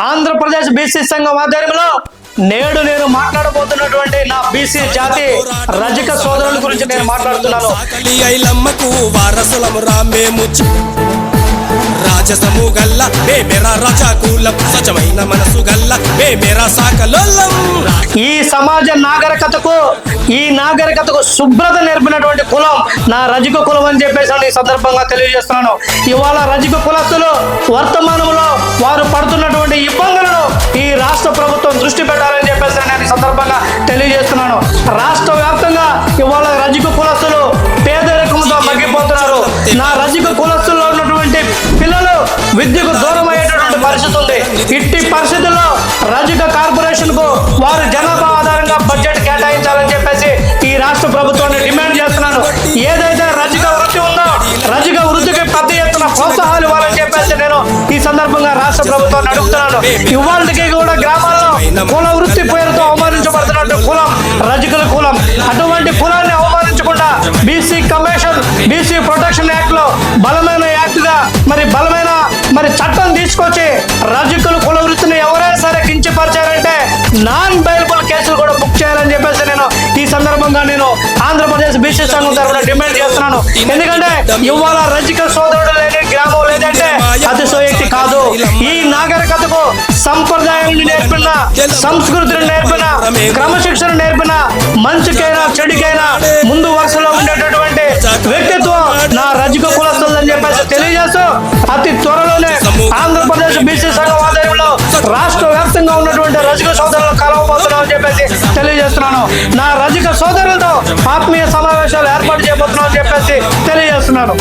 Andhra Pradesh BC సంఘం ఆధ్వర్యంలో నేడు నేను మాట్లాడబోతున్నటువంటి నా బీసీ జాతి రజక సోదరుల గురించి నేను మాట్లాడుతున్నాను. రాజసము గల్ల మే మేరా రాజాకూలం సజమైన మనసు గల్ల మే మేరా సాకలోలం. ఈ సమాజ నాగరికతకు శుభ్రత నేర్పినటువంటి కులం నా రజక కులం అని చెప్పేసి ఈ సందర్భంగా తెలియజేస్తున్నాను. ఇవాళ రజక కులస్తులు వర్తమానంలో వారు పడుతున్నటువంటి ఇబ్బందులను ఈ రాష్ట్ర ప్రభుత్వం దృష్టి పెట్టాలని చెప్పేసి నేను ఈ సందర్భంగా తెలియజేస్తున్నాను. రాష్ట్ర వ్యాప్తంగా ఇవాళ రజక కులస్తులు పేదరికంతో మగ్గిపోతున్నారు. నా రజక కులస్తుల్లో ఉన్నటువంటి పిల్లలు విద్యకు దూరం అయ్యేటటువంటి పరిస్థితి ఉంది. ఇట్టి పరిస్థితుల్లో రజక కార్పొరేషన్ కు వారు జనాభా ఆధారంగా బడ్జెట్ కేటాయించాలని చెప్పేసి ఈ రాష్ట్ర ప్రభుత్వాన్ని డిమాండ్ చేస్తున్నాను. ఏదైతే రజక వృత్తి ఉందో రజక వృత్తికి పెద్ద ఎత్తున ప్రోత్సాహాలు ఇవ్వాలని చెప్పేసి నేను ఈ సందర్భంగా రాష్ట్ర ప్రభుత్వాన్ని అడుగుతున్నాను. ఇవాళకి కూడా గ్రామాల్లో కుల వృత్తి పేరుతో అవమానించబడుతున్నట్టు కులం రజకుల కులం. అటువంటి కులాన్ని అవమానించకుండా BC commission BC protection act లో బలమైన యాక్ట్ గా బలమైన చట్టం తీసుకొచ్చి రజకుల కుల వృత్తిని ఎవరైనా సరే కించపరిచారంటే నాన్ బెయిలబుల్ కేసులు కూడా బుక్ చేయాలని చెప్పేసి నేను ఈ సందర్భంగా నేను ఆంధ్రప్రదేశ్ బీసీ సంఘం తరఫున డిమాండ్ చేస్తున్నాను. ఎందుకంటే ఇవాళ రజక సోదరుడు లేని గ్రామం లేదంటే అతిశయోక్తి కాదు. ఈ నాగరికతకు సంప్రదాయాన్ని నేర్పిన సంస్కృతిని నేర్పిన క్రమశిక్షణ నేర్పిన మంచికైనా చెడుకైనా ముందు వరుసలో ఉండేటటువంటి వ్యక్తిత్వం నా రజక కులస్తులని చెప్పేసి తెలియజేస్తూ అతి త్వరలోనే ఆంధ్రప్రదేశ్ బీసీ సంఘం ఆధ్వర్యంలో రాష్ట్ర వ్యాప్తంగా ఉన్నటువంటి రజక సోదరులను కలవబోతున్నామని చెప్పేసి తెలియజేస్తున్నాను. నా రజక సోదరులతో ఆత్మీయ సమావేశాలు ఏర్పాటు చేయబోతున్నామని చెప్పేసి తెలియజేస్తున్నాను.